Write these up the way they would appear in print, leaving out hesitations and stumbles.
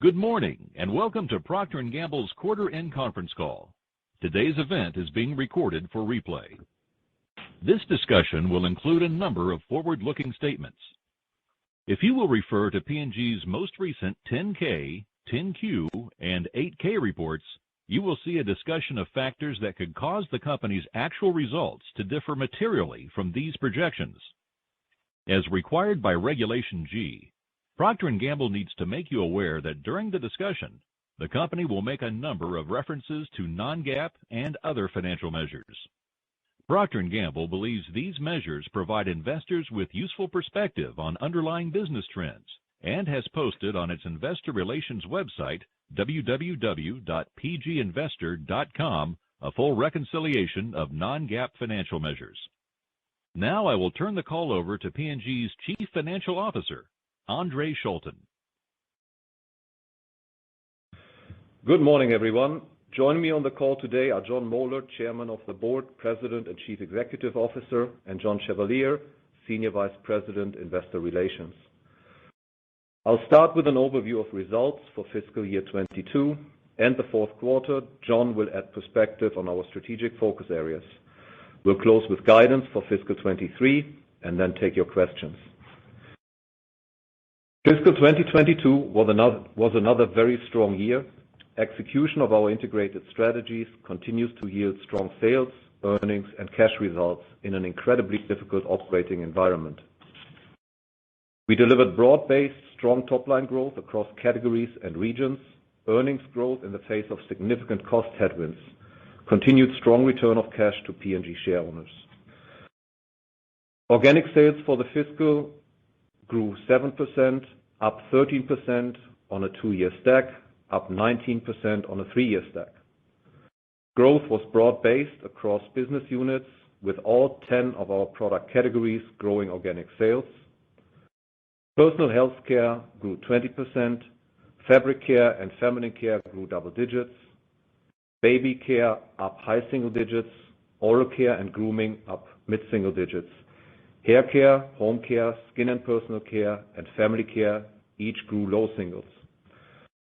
Good morning, and welcome to Procter & Gamble's quarter-end conference call. Today's event is being recorded for replay. This discussion will include a number of forward-looking statements. If you will refer to P&G's most recent 10-K, 10-Q, and 8-K reports, you will see a discussion of factors that could cause the company's actual results to differ materially from these projections. As required by Regulation G, Procter & Gamble needs to make you aware that during the discussion, the company will make a number of references to non-GAAP and other financial measures. Procter & Gamble believes these measures provide investors with useful perspective on underlying business trends and has posted on its investor relations website, www.pginvestor.com, a full reconciliation of non-GAAP financial measures. Now I will turn the call over to P&G's Chief Financial Officer, Andre Scholten. Good morning, everyone. Joining me on the call today are Jon Moeller, Chairman of the Board, President and Chief Executive Officer, and John Chevalier, Senior Vice President, Investor Relations. I'll start with an overview of results for fiscal year 22 and the fourth quarter. John will add perspective on our strategic focus areas. We'll close with guidance for fiscal 23 and then take your questions. Fiscal 2022 was another very strong year. Execution of our integrated strategies continues to yield strong sales, earnings, and cash results in an incredibly difficult operating environment. We delivered broad-based, strong top-line growth across categories and regions, earnings growth in the face of significant cost headwinds, continued strong return of cash to P&G shareowners. Organic sales for the fiscal grew 7%, up 13% on a 2-year stack, up 19% on a 3-year stack. Growth was broad-based across business units, with all 10 of our product categories growing organic sales. Personal health care grew 20%, fabric care and feminine care grew double digits, baby care up high single digits, oral care and grooming up mid-single digits. Hair care, home care, skin and personal care, and family care each grew low singles.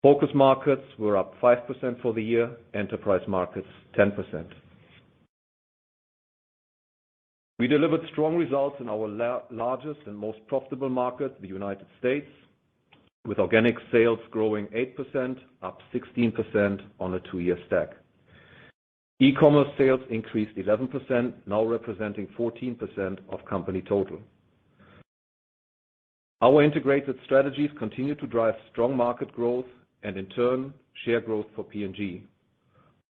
Focus markets were up 5% for the year, enterprise markets 10%. We delivered strong results in our largest and most profitable market, the United States, with organic sales growing 8%, up 16% on a 2-year stack. E-commerce sales increased 11%, now representing 14% of company total. Our integrated strategies continue to drive strong market growth and, in turn, share growth for P&G.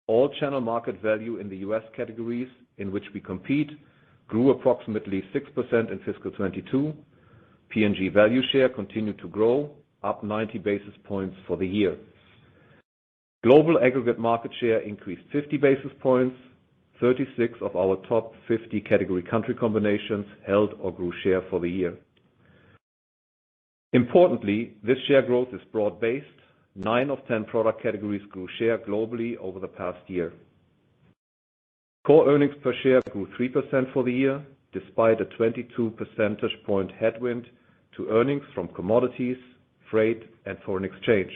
All channel market value in the U.S. categories in which we compete grew approximately 6% in fiscal 22. P&G value share continued to grow, up 90 basis points for the year. Global aggregate market share increased 50 basis points. 36 of our top 50 category country combinations held or grew share for the year. Importantly, this share growth is broad-based. 9 of 10 product categories grew share globally over the past year. Core earnings per share grew 3% for the year, despite a 22 percentage point headwind to earnings from commodities, freight, and foreign exchange.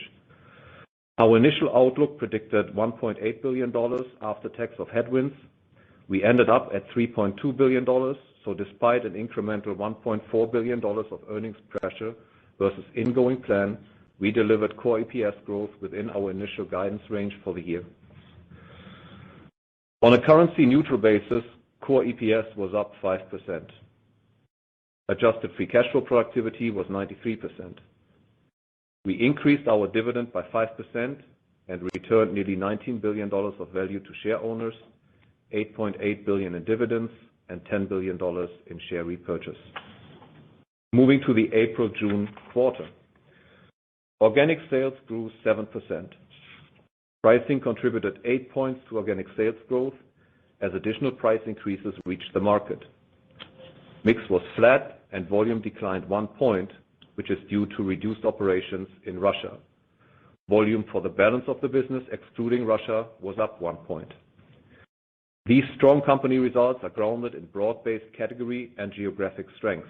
Our initial outlook predicted $1.8 billion after tax of headwinds. We ended up at $3.2 billion, so despite an incremental $1.4 billion of earnings pressure versus ingoing plan, we delivered core EPS growth within our initial guidance range for the year. On a currency-neutral basis, core EPS was up 5%. Adjusted free cash flow productivity was 93%. We increased our dividend by 5% and returned nearly $19 billion of value to share owners, $8.8 billion in dividends, and $10 billion in share repurchase. Moving to the April-June quarter. Organic sales grew 7%. Pricing contributed 8 points to organic sales growth as additional price increases reached the market. Mix was flat and volume declined 1 point, which is due to reduced operations in Russia. Volume for the balance of the business, excluding Russia, was up 1 point. These strong company results are grounded in broad-based category and geographic strength.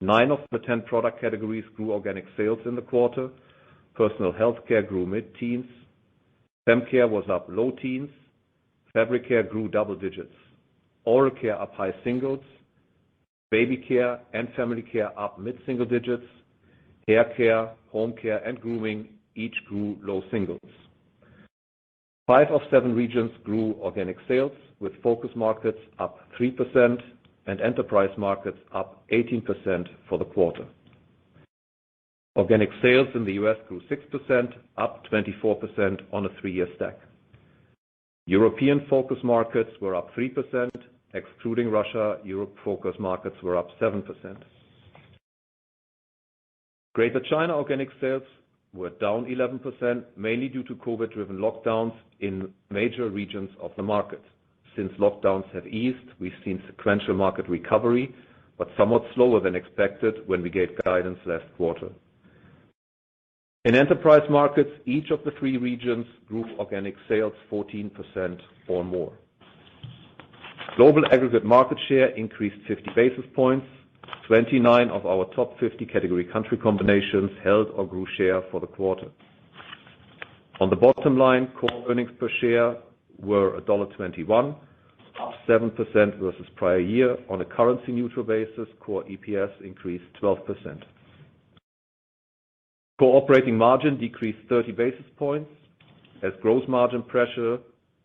9 of the 10 product categories grew organic sales in the quarter. Personal health care grew mid-teens. Fem care was up low teens. Fabric care grew double digits. Oral care up high singles. Baby care and family care up mid-single digits. Hair care, home care, and grooming each grew low singles. 5 of 7 regions grew organic sales, with focus markets up 3% and enterprise markets up 18% for the quarter. Organic sales in the U.S. grew 6%, up 24% on a 3-year stack. European focus markets were up 3%. Excluding Russia, Europe focus markets were up 7%. Greater China organic sales were down 11%, mainly due to COVID-driven lockdowns in major regions of the market. Since lockdowns have eased, we've seen sequential market recovery, but somewhat slower than expected when we gave guidance last quarter. In enterprise markets, each of the 3 regions grew organic sales 14% or more. Global aggregate market share increased 50 basis points. 29 of our top 50 category country combinations held or grew share for the quarter. On the bottom line, core earnings per share were $1.21, up 7% versus prior year. On a currency-neutral basis, core EPS increased 12%. Core operating margin decreased 30 basis points as gross margin pressure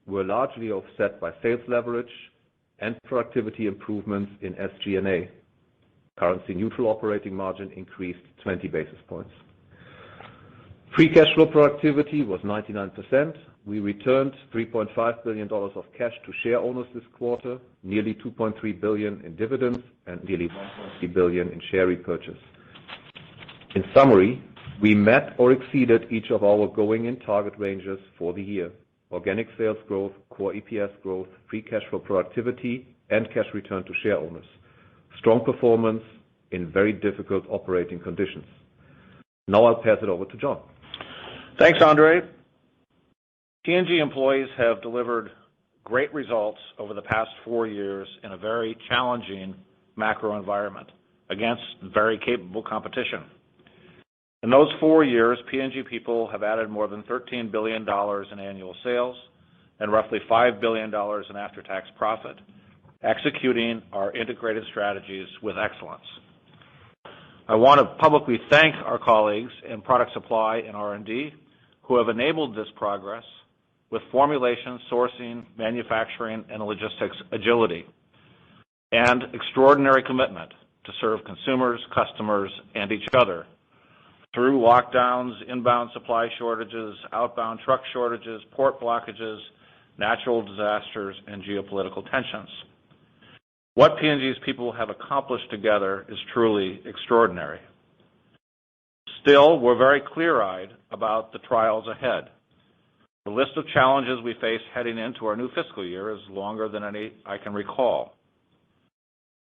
were largely offset by sales leverage and productivity improvements in SG&A. Currency-neutral operating margin increased 20 basis points. Free cash flow productivity was 99%. We returned $3.5 billion of cash to share owners this quarter, nearly $2.3 billion in dividends, and nearly $1.3 billion in share repurchase. In summary, we met or exceeded each of our going-in target ranges for the year: organic sales growth, core EPS growth, free cash flow productivity, and cash return to share owners. Strong performance in very difficult operating conditions. Now I'll pass it over to John. Thanks, Andre. P&G employees have delivered great results over the past 4 years in a very challenging macro environment against very capable competition. In those 4 years, P&G people have added more than $13 billion in annual sales and roughly $5 billion in after-tax profit, executing our integrated strategies with excellence. I want to publicly thank our colleagues in product supply and R&D who have enabled this progress with formulation, sourcing, manufacturing, and logistics agility, and extraordinary commitment to serve consumers, customers, and each other through lockdowns, inbound supply shortages, outbound truck shortages, port blockages, natural disasters, and geopolitical tensions. What P&G's people have accomplished together is truly extraordinary. Still, we're very clear-eyed about the trials ahead. The list of challenges we face heading into our new fiscal year is longer than any I can recall.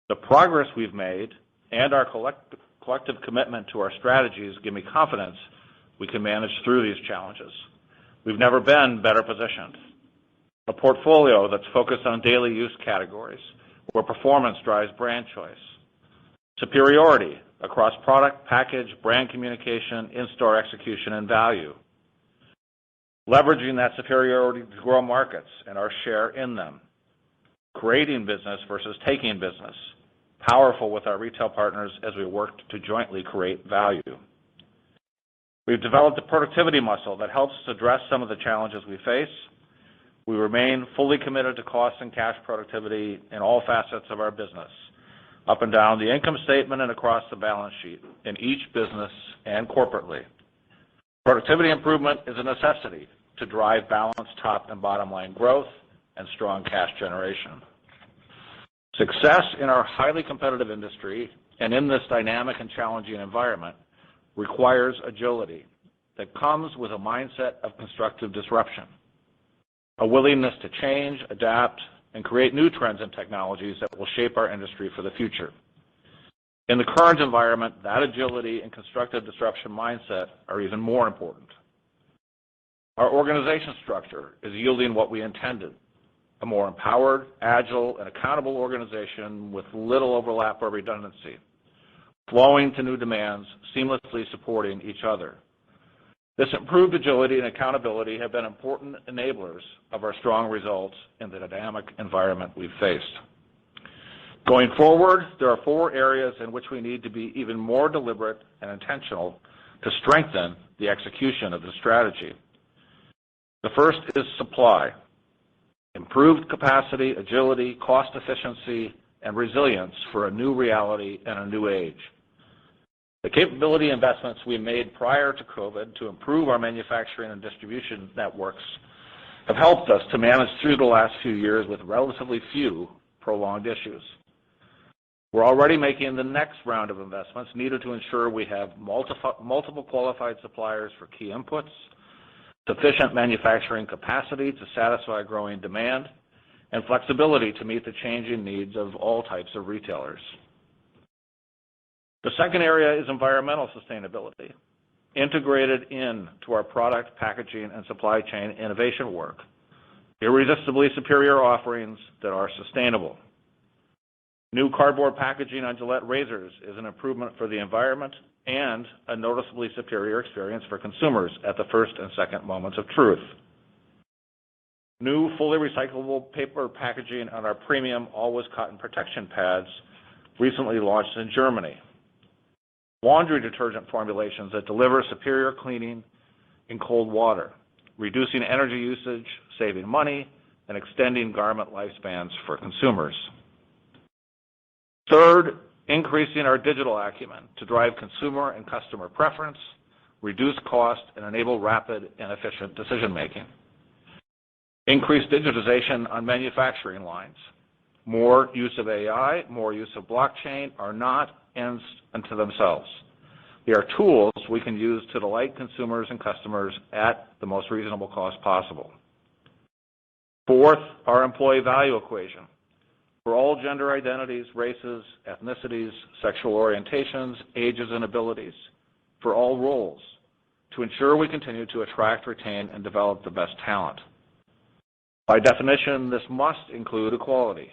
The progress we've made and our collective commitment to our strategies give me confidence we can manage through these challenges. We've never been better positioned. A portfolio that's focused on daily use categories where performance drives brand choice. Superiority across product, package, brand communication, in-store execution, and value. Leveraging that superiority to grow markets and our share in them. Creating business versus taking business. Powerful with our retail partners as we work to jointly create value. We've developed a productivity muscle that helps us address some of the challenges we face. We remain fully committed to cost and cash productivity in all facets of our business, up and down the income statement and across the balance sheet, in each business and corporately. Productivity improvement is a necessity to drive balanced top and bottom line growth and strong cash generation. Success in our highly competitive industry and in this dynamic and challenging environment requires agility that comes with a mindset of constructive disruption, a willingness to change, adapt, and create new trends and technologies that will shape our industry for the future. In the current environment, that agility and constructive disruption mindset are even more important. Our organization structure is yielding what we intended: a more empowered, agile, and accountable organization with little overlap or redundancy, flowing to new demands, seamlessly supporting each other. This improved agility and accountability have been important enablers of our strong results in the dynamic environment we've faced. Going forward, there are 4 areas in which we need to be even more deliberate and intentional to strengthen the execution of the strategy. The first is supply. Improved capacity, agility, cost efficiency, and resilience for a new reality and a new age. The capability investments we made prior to COVID to improve our manufacturing and distribution networks have helped us to manage through the last few years with relatively few prolonged issues. We're already making the next round of investments needed to ensure we have multiple qualified suppliers for key inputs, sufficient manufacturing capacity to satisfy growing demand, and flexibility to meet the changing needs of all types of retailers. The second area is environmental sustainability, integrated into our product, packaging, and supply chain innovation work. Irresistibly superior offerings that are sustainable. New cardboard packaging on Gillette razors is an improvement for the environment and a noticeably superior experience for consumers at the first and second moments of truth. New fully recyclable paper packaging on our premium Always Cotton protection pads recently launched in Germany. Laundry detergent formulations that deliver superior cleaning in cold water, reducing energy usage, saving money, and extending garment lifespans for consumers. Third, increasing our digital acumen to drive consumer and customer preference, reduce cost, and enable rapid and efficient decision-making. Increased digitization on manufacturing lines. More use of AI, more use of blockchain are not ends unto themselves. They are tools we can use to delight consumers and customers at the most reasonable cost possible. Fourth, our employee value equation. For all gender identities, races, ethnicities, sexual orientations, ages, and abilities, for all roles, to ensure we continue to attract, retain, and develop the best talent. By definition, this must include equality.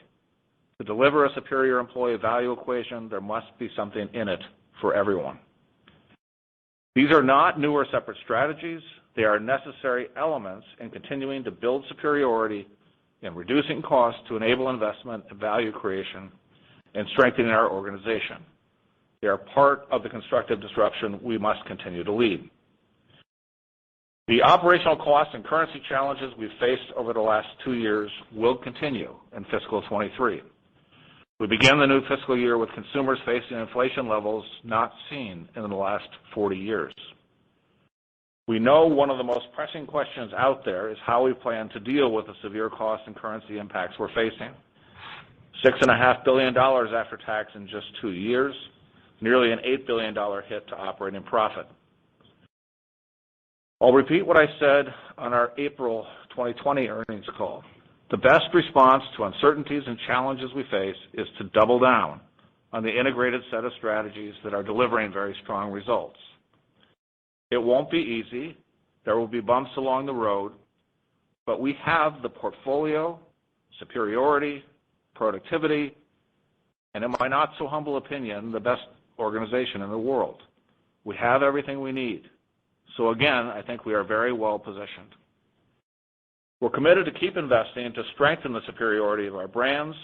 To deliver a superior employee value equation, there must be something in it for everyone. These are not new or separate strategies. They are necessary elements in continuing to build superiority and reducing costs to enable investment and value creation and strengthening our organization. They are part of the constructive disruption we must continue to lead. The operational costs and currency challenges we've faced over the last 2 years will continue in fiscal 23. We begin the new fiscal year with consumers facing inflation levels not seen in the last 40 years. We know one of the most pressing questions out there is how we plan to deal with the severe cost and currency impacts we're facing. $6.5 billion after tax in just 2 years, nearly an $8 billion hit to operating profit. I'll repeat what I said on our April 2020 earnings call. The best response to uncertainties and challenges we face is to double down on the integrated set of strategies that are delivering very strong results. It won't be easy. There will be bumps along the road, but we have the portfolio, superiority, productivity, and in my not so humble opinion, the best organization in the world. We have everything we need. So again, I think we are very well positioned. We're committed to keep investing to strengthen the superiority of our brands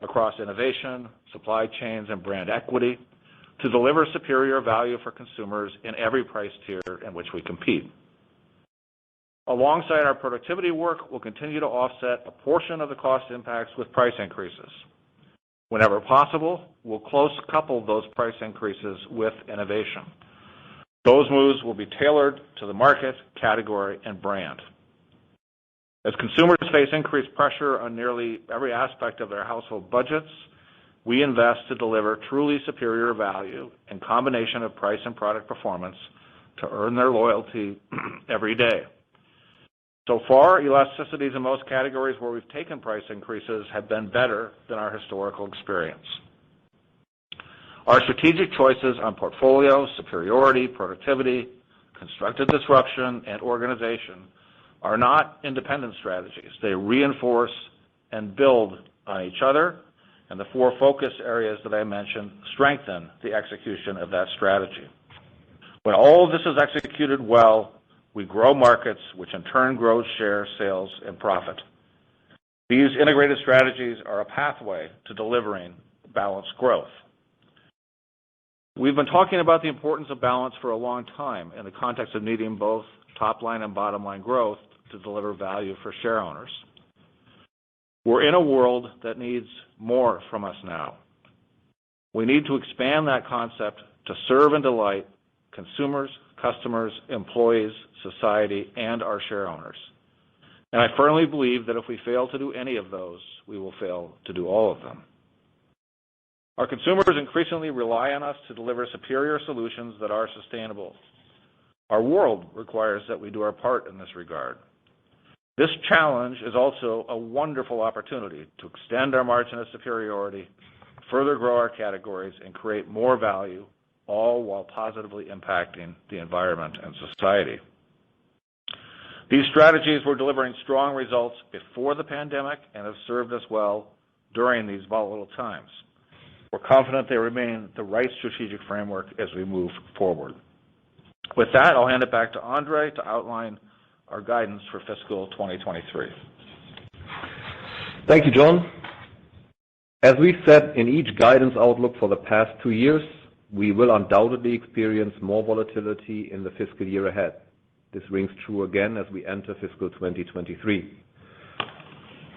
across innovation, supply chains, and brand equity to deliver superior value for consumers in every price tier in which we compete. Alongside our productivity work, we'll continue to offset a portion of the cost impacts with price increases. Whenever possible, we'll close couple those price increases with innovation. Those moves will be tailored to the market, category, and brand. As consumers face increased pressure on nearly every aspect of their household budgets, we invest to deliver truly superior value in combination of price and product performance to earn their loyalty every day. So far, elasticities in most categories where we've taken price increases have been better than our historical experience. Our strategic choices on portfolio, superiority, productivity, constructive disruption, and organization are not independent strategies. They reinforce and build on each other, and the 4 focus areas that I mentioned strengthen the execution of that strategy. When all of this is executed well, we grow markets, which in turn grows share, sales, and profit. These integrated strategies are a pathway to delivering balanced growth. We've been talking about the importance of balance for a long time in the context of needing both top-line and bottom-line growth to deliver value for share owners. We're in a world that needs more from us now. We need to expand that concept to serve and delight consumers, customers, employees, society, and our share owners. And I firmly believe that if we fail to do any of those, we will fail to do all of them. Our consumers increasingly rely on us to deliver superior solutions that are sustainable. Our world requires that we do our part in this regard. This challenge is also a wonderful opportunity to extend our margin of superiority, further grow our categories, and create more value, all while positively impacting the environment and society. These strategies were delivering strong results before the pandemic and have served us well during these volatile times. We're confident they remain the right strategic framework as we move forward. With that, I'll hand it back to Andre to outline our guidance for fiscal 2023. Thank you, John. As we said in each guidance outlook for the past 2 years, we will undoubtedly experience more volatility in the fiscal year ahead. This rings true again as we enter fiscal 2023.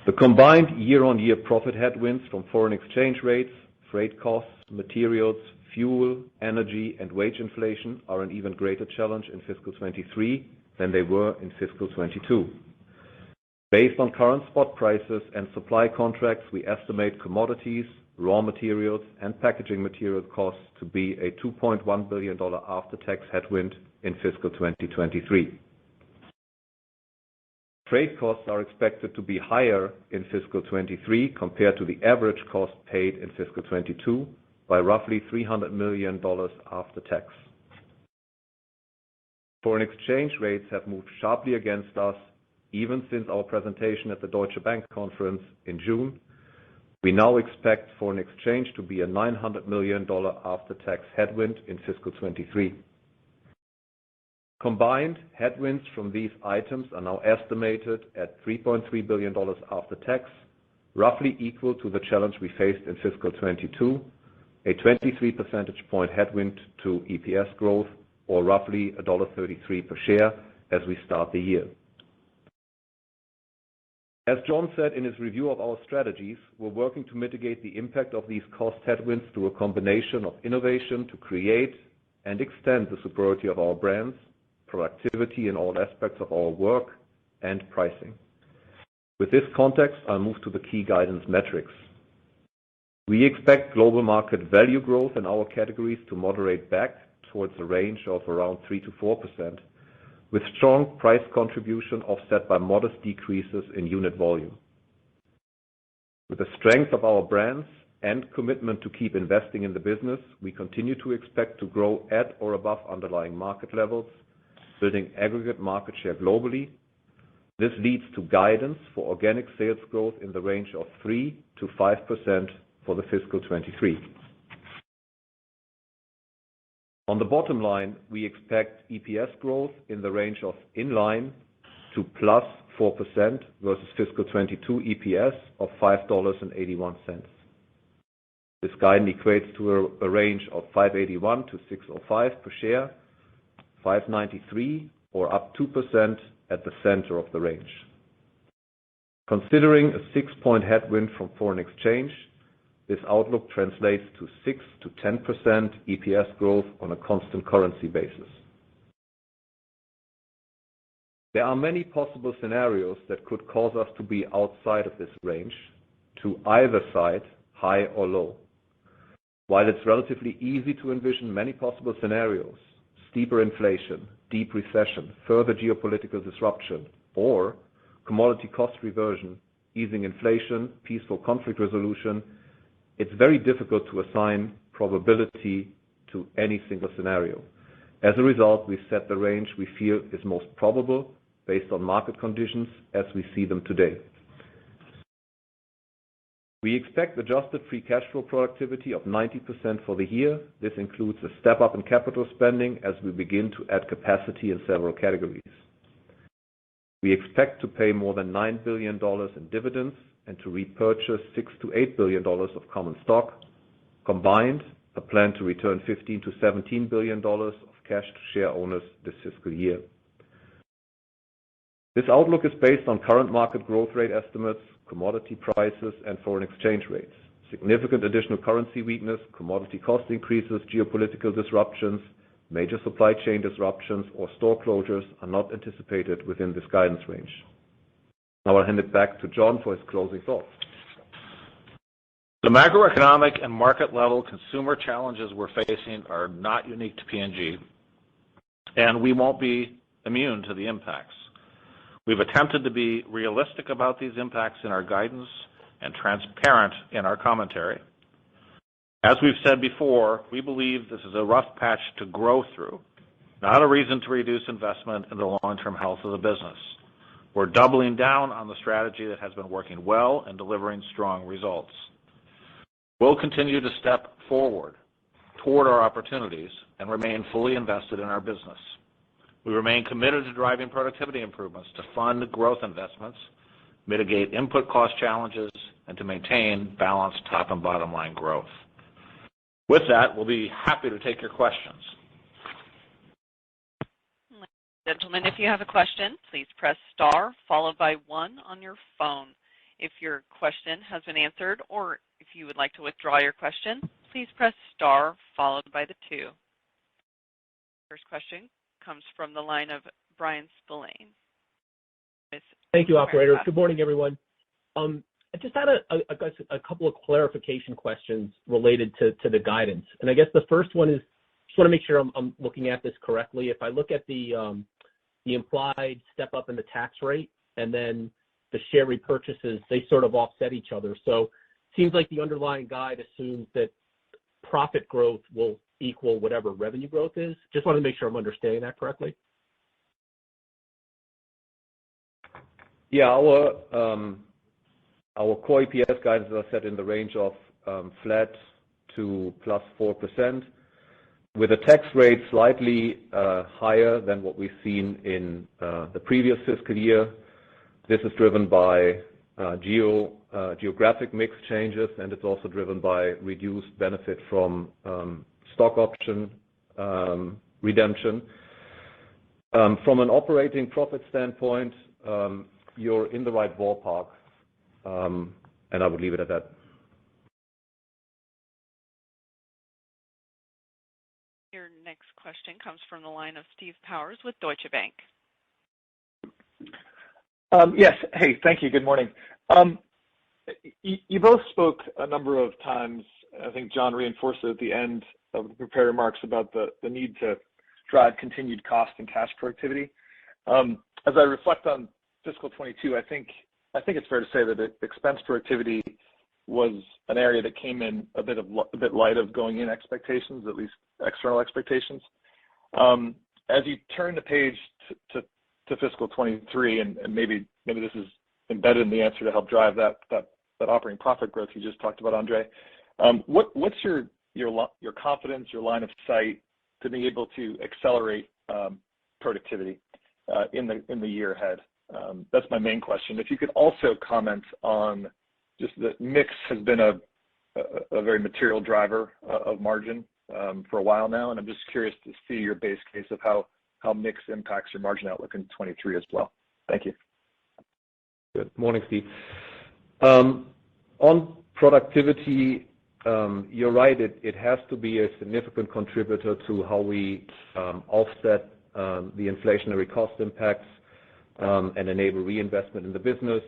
The combined year-on-year profit headwinds from foreign exchange rates, freight costs, materials, fuel, energy, and wage inflation are an even greater challenge in fiscal 23 than they were in fiscal 22. Based on current spot prices and supply contracts, we estimate commodities, raw materials, and packaging material costs to be a $2.1 billion after-tax headwind in fiscal 2023. Freight costs are expected to be higher in fiscal 23 compared to the average cost paid in fiscal 22 by roughly $300 million after tax. Foreign exchange rates have moved sharply against us even since our presentation at the Deutsche Bank conference in June. We now expect foreign exchange to be a $900 million after-tax headwind in fiscal 23. Combined headwinds from these items are now estimated at $3.3 billion after tax, roughly equal to the challenge we faced in fiscal 22, a 23 percentage point headwind to EPS growth, or roughly $1.33 per share as we start the year. As John said in his review of our strategies, we're working to mitigate the impact of these cost headwinds through a combination of innovation to create and extend the superiority of our brands, productivity in all aspects of our work, and pricing. With this context, I'll move to the key guidance metrics. We expect global market value growth in our categories to moderate back towards a range of around 3 to 4%, with strong price contribution offset by modest decreases in unit volume. With the strength of our brands and commitment to keep investing in the business, we continue to expect to grow at or above underlying market levels, building aggregate market share globally. This leads to guidance for organic sales growth in the range of 3 to 5% for the fiscal 23. On the bottom line, we expect EPS growth in the range of in line to plus 4% versus fiscal 22 EPS of $5.81. This guidance equates to a range of $5.81 to $6.05 per share, $5.93 or up 2% at the center of the range. Considering a 6-point headwind from foreign exchange, this outlook translates to 6 to 10% EPS growth on a constant currency basis. There are many possible scenarios that could cause us to be outside of this range, to either side, high or low. While it's relatively easy to envision many possible scenarios, steeper inflation, deep recession, further geopolitical disruption, or commodity cost reversion, easing inflation, peaceful conflict resolution, it's very difficult to assign probability to any single scenario. As a result, we've set the range we feel is most probable based on market conditions as we see them today. We expect adjusted free cash flow productivity of 90% for the year. This includes a step up in capital spending as we begin to add capacity in several categories. We expect to pay more than $9 billion in dividends and to repurchase $6 to $8 billion of common stock. Combined, a plan to return $15 to $17 billion of cash to share owners this fiscal year. This outlook is based on current market growth rate estimates, commodity prices, and foreign exchange rates. Significant additional currency weakness, commodity cost increases, geopolitical disruptions, major supply chain disruptions, or store closures are not anticipated within this guidance range. Now I'll hand it back to John for his closing thoughts. The macroeconomic and market-level consumer challenges we're facing are not unique to P&G, and we won't be immune to the impacts. We've attempted to be realistic about these impacts in our guidance and transparent in our commentary. As we've said before, we believe this is a rough patch to grow through, not a reason to reduce investment in the long-term health of the business. We're doubling down on the strategy that has been working well and delivering strong results. We'll continue to step forward toward our opportunities and remain fully invested in our business. We remain committed to driving productivity improvements to fund growth investments, mitigate input cost challenges, and to maintain balanced top and bottom line growth. With that, we'll be happy to take your questions. Ladies and gentlemen, if you have a question, please press star followed by 1 on your phone. If your question has been answered or if you would like to withdraw your question, please press star followed by the 2. First question comes from the line of Bryan Spillane. Thank you, operator. Good morning, everyone. I just had a couple of clarification questions related to the guidance. And I guess the first one is, just want to make sure I'm looking at this correctly. If I look at the implied step up in the tax rate and then the share repurchases, they sort of offset each other. So it seems like the underlying guide assumes that profit growth will equal whatever revenue growth is. Just want to make sure I'm understanding that correctly. Yeah, our core EPS guidance, as I said, in the range of flat to plus 4%, with a tax rate slightly higher than what we've seen in the previous fiscal year. This is driven by geographic mix changes, and it's also driven by reduced benefit from stock option redemption. From an operating profit standpoint, you're in the right ballpark, and I would leave it at that. Your next question comes from the line of Steve Powers with Deutsche Bank. Yes. Hey, thank you. Good morning. You both spoke a number of times. I think John reinforced it at the end of the prepared remarks about the need to drive continued cost and cash productivity. As I reflect on fiscal 22, I think it's fair to say that expense productivity was an area that came in a bit light of going in expectations, at least external expectations. As you turn the page to fiscal 23, and maybe this is embedded in the answer to help drive that operating profit growth you just talked about, Andre. What's your confidence, your line of sight to be able to accelerate productivity in the year ahead? That's my main question. If you could also comment on just that mix has been a very material driver of margin for a while now, and I'm just curious to see your base case of how mix impacts your margin outlook in 23 as well. Thank you. Good morning, Steve. On productivity, you're right. It has to be a significant contributor to how we offset the inflationary cost impacts and enable reinvestment in the business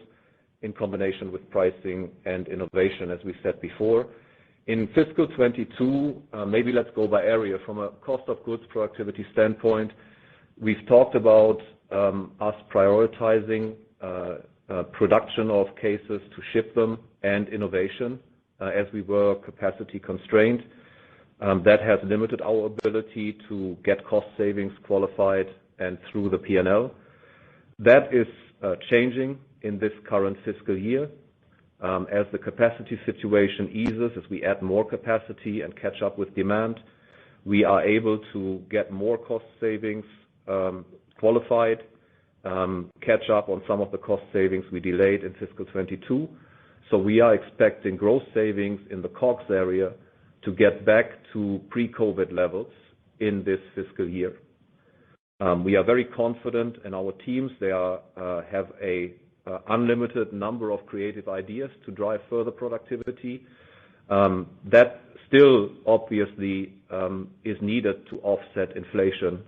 in combination with pricing and innovation, as we said before. In fiscal 22, maybe let's go by area. From a cost of goods productivity standpoint, we've talked about us prioritizing production of cases to ship them and innovation as we were capacity constrained. That has limited our ability to get cost savings qualified and through the P&L. That is changing in this current fiscal year. As the capacity situation eases, as we add more capacity and catch up with demand, we are able to get more cost savings qualified catch up on some of the cost savings we delayed in fiscal 22. So we are expecting gross savings in the COGS area to get back to pre-COVID levels in this fiscal year. We are very confident in our teams. They have a unlimited number of creative ideas to drive further productivity. That still obviously is needed to offset inflation,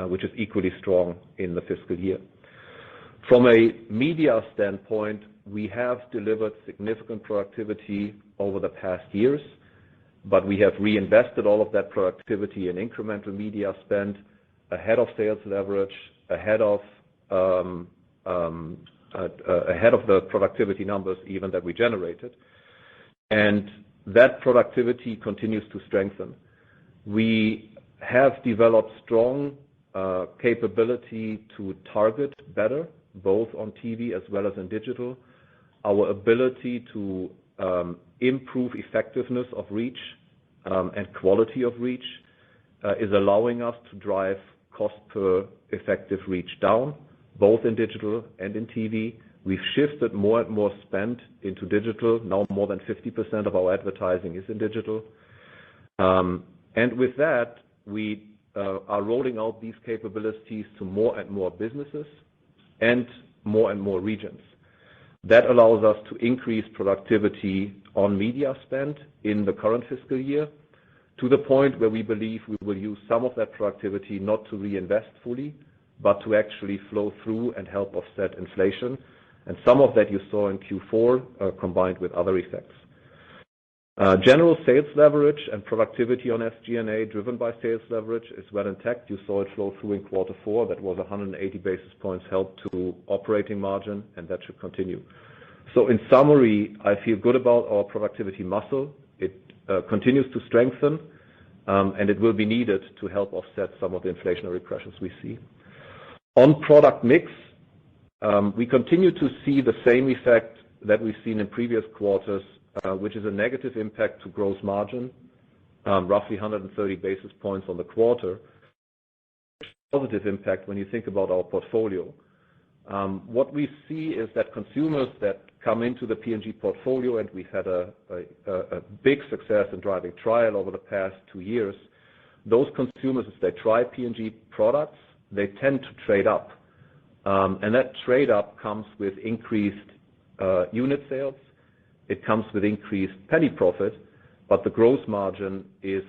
which is equally strong in the fiscal year. From a media standpoint, we have delivered significant productivity over the past years, but we have reinvested all of that productivity in incremental media spend ahead of sales leverage, ahead of the productivity numbers even that we generated. And that productivity continues to strengthen. We have developed strong capability to target better, both on TV as well as in digital. Our ability to improve effectiveness of reach and quality of reach is allowing us to drive cost per effective reach down, both in digital and in TV. We've shifted more and more spend into digital. Now more than 50% of our advertising is in digital. And with that, we are rolling out these capabilities to more and more businesses and more regions. That allows us to increase productivity on media spend in the current fiscal year to the point where we believe we will use some of that productivity not to reinvest fully, but to actually flow through and help offset inflation. And some of that you saw in Q4 combined with other effects. General sales leverage and productivity on SG&A driven by sales leverage is well intact. You saw it flow through in quarter 4. That was 180 basis points help to operating margin, and that should continue. So in summary, I feel good about our productivity muscle. It continues to strengthen, and it will be needed to help offset some of the inflationary pressures we see. On product mix, we continue to see the same effect that we've seen in previous quarters, which is a negative impact to gross margin, roughly 130 basis points on the quarter. Positive impact when you think about our portfolio. What we see is that consumers that come into the P&G portfolio, and we've had a big success in driving trial over the past 2 years, those consumers, as they try P&G products, they tend to trade up. And that trade up comes with increased unit sales. It comes with increased penny profit, but the gross margin is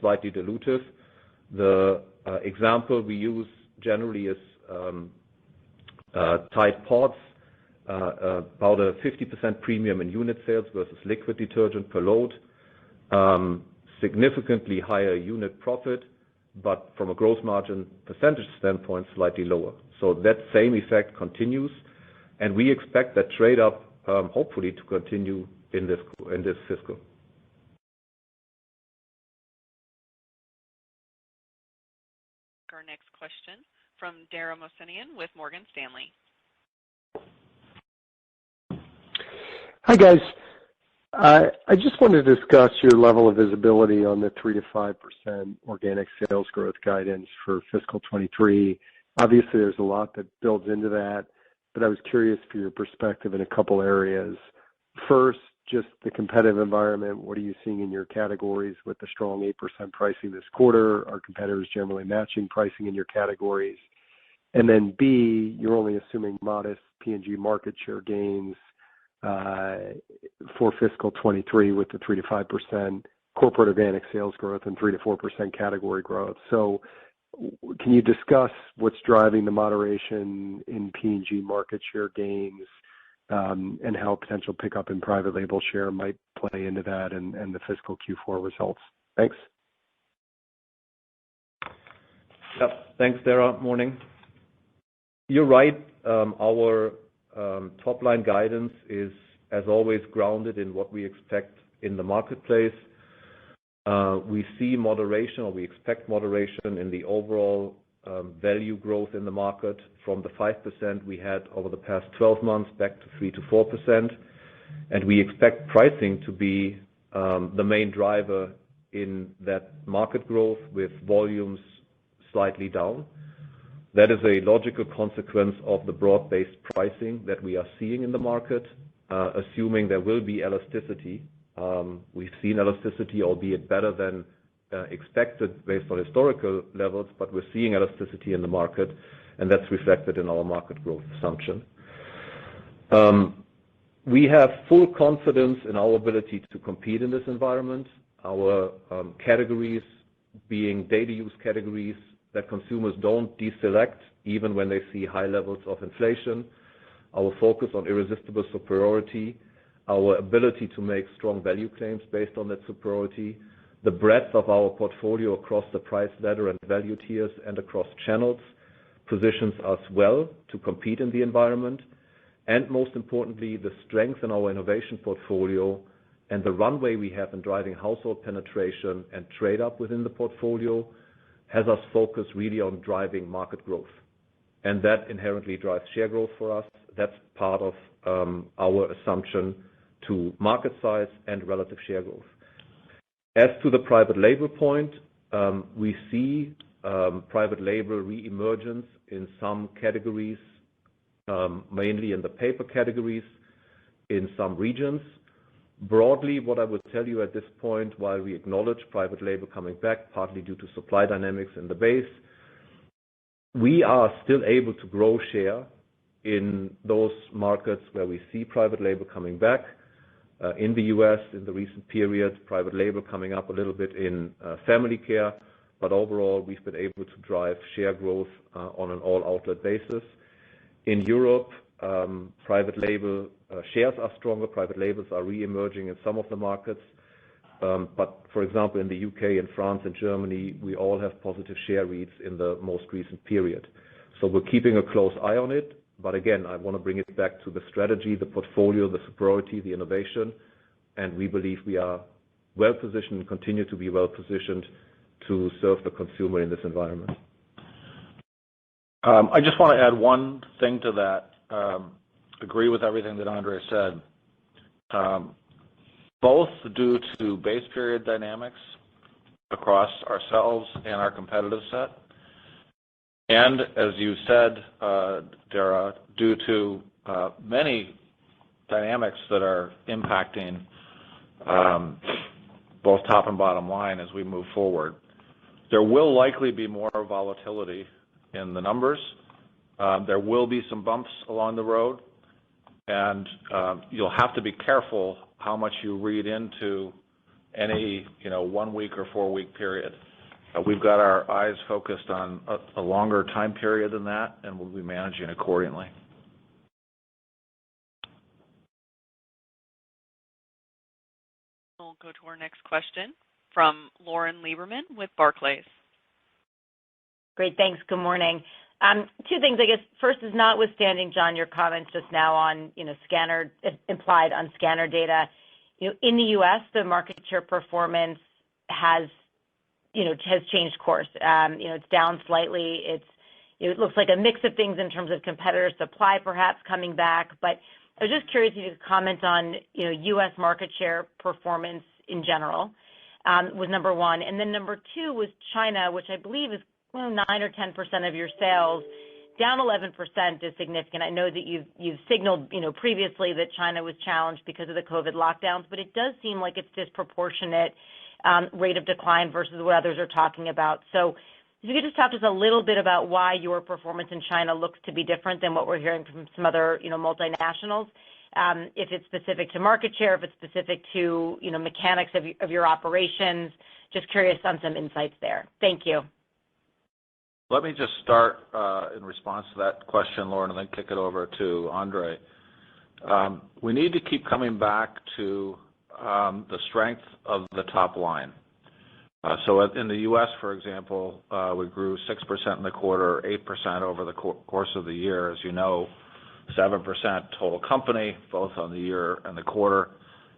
slightly dilutive. The example we use generally is Tide Pods, about a 50% premium in unit sales versus liquid detergent per load, significantly higher unit profit, but from a gross margin percentage standpoint, slightly lower. So that same effect continues, and we expect that trade up hopefully to continue in this fiscal. Our next question from Dara Mohsenian with Morgan Stanley. Hi, guys. I just wanted to discuss your level of visibility on the 3 to 5% organic sales growth guidance for fiscal 23. Obviously, there's a lot that builds into that, but I was curious for your perspective in a couple areas. First, just the competitive environment. What are you seeing in your categories with the strong 8% pricing this quarter? Are competitors generally matching pricing in your categories? And then B, you're only assuming modest P&G market share gains for fiscal 23 with the 3 to 5% corporate organic sales growth and 3 to 4% category growth. So can you discuss what's driving the moderation in P&G market share gains and how potential pickup in private label share might play into that and the fiscal Q4 results? Thanks. Yep. Thanks, Dara. Morning. You're right. Our top-line guidance is, as always, grounded in what we expect in the marketplace. We see moderation, or we expect moderation in the overall value growth in the market from the 5% we had over the past 12 months back to 3 to 4%. And we expect pricing to be the main driver in that market growth with volumes slightly down. That is a logical consequence of the broad-based pricing that we are seeing in the market, assuming there will be elasticity. We've seen elasticity, albeit better than expected based on historical levels, but we're seeing elasticity in the market, and that's reflected in our market growth assumption. We have full confidence in our ability to compete in this environment. Our categories being daily use categories that consumers don't deselect even when they see high levels of inflation, our focus on irresistible superiority, our ability to make strong value claims based on that superiority, the breadth of our portfolio across the price ladder and value tiers and across channels positions us well to compete in the environment. And most importantly, the strength in our innovation portfolio and the runway we have in driving household penetration and trade up within the portfolio has us focused really on driving market growth. And that inherently drives share growth for us. That's part of our assumption to market size and relative share growth. As to the private label point, we see private label re-emergence in some categories, mainly in the paper categories, in some regions. Broadly, what I would tell you at this point, while we acknowledge private label coming back, partly due to supply dynamics in the base, we are still able to grow share in those markets where we see private label coming back. In the U.S., in the recent period, private label coming up a little bit in family care, but overall, we've been able to drive share growth on an all-outlet basis. In Europe, private label shares are stronger. Private labels are re-emerging in some of the markets. But for example, in the UK and France and Germany, we all have positive share reads in the most recent period. So we're keeping a close eye on it. But again, I want to bring it back to the strategy, the portfolio, the superiority, the innovation, and we believe we are well positioned and continue to be well positioned to serve the consumer in this environment. I just want to add one thing to that. Agree with everything that Andre said. Both due to base period dynamics across ourselves and our competitive set, and as you said, Dara, due to many dynamics that are impacting both top and bottom line as we move forward. There will likely be more volatility in the numbers. There will be some bumps along the road, and you'll have to be careful how much you read into any 1 week or 4 week period. We've got our eyes focused on a longer time period than that, and we'll be managing accordingly. We'll go to our next question from Lauren Lieberman with Barclays. Great, thanks. Good morning. Two things, I guess. First is notwithstanding, John, your comments just now on, scanner implied on scanner data. In the U.S., the market share performance has changed course. It's down slightly. It looks like a mix of things in terms of competitor supply perhaps coming back. But I was just curious if you could comment on, U.S. market share performance in general, was number one. And then number two was China, which I believe is 9 or 10% of your sales. Down 11% is significant. I know that you've signaled, previously that China was challenged because of the COVID lockdowns, but it does seem like it's disproportionate rate of decline versus what others are talking about. So if you could just talk to us a little bit about why your performance in China looks to be different than what we're hearing from some other, multinationals. If it's specific to market share, if it's specific to, mechanics of your operations. Just curious on some insights there. Thank you. Let me just start in response to that question, Lauren, and then kick it over to Andre. We need to keep coming back to the strength of the top line. So in the U.S., for example, we grew 6% in the quarter, 8% over the course of the year. As you know, 7% total company, both on the year and the quarter,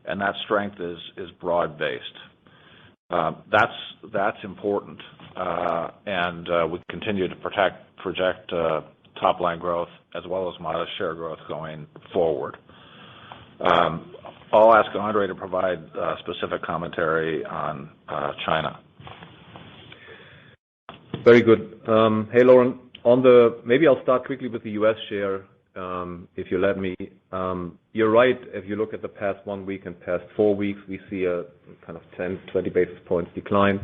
and that strength is broad-based. That's important, and we continue to project top-line growth as well as modest share growth going forward. I'll ask Andre to provide specific commentary on China. Very good. Hey, Lauren. Maybe I'll start quickly with the U.S. share, if you let me. You're right. If you look at the past 1 week and past 4 weeks, we see a kind of 10, 20 basis points decline.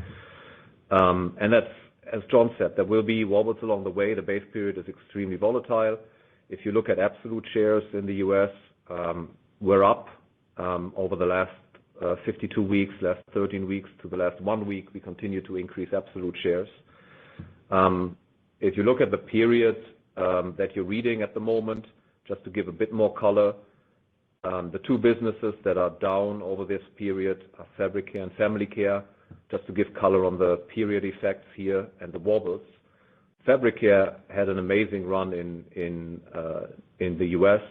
And that's, as John said, there will be wobbles along the way. The base period is extremely volatile. If you look at absolute shares in the U.S., we're up over the last 52 weeks, last 13 weeks to the last 1 week. We continue to increase absolute shares. If you look at the period that you're reading at the moment, just to give a bit more color, the two businesses that are down over this period are Fabric Care and Family Care. Just to give color on the period effects here and the wobbles. Fabric Care had an amazing run in the U.S.,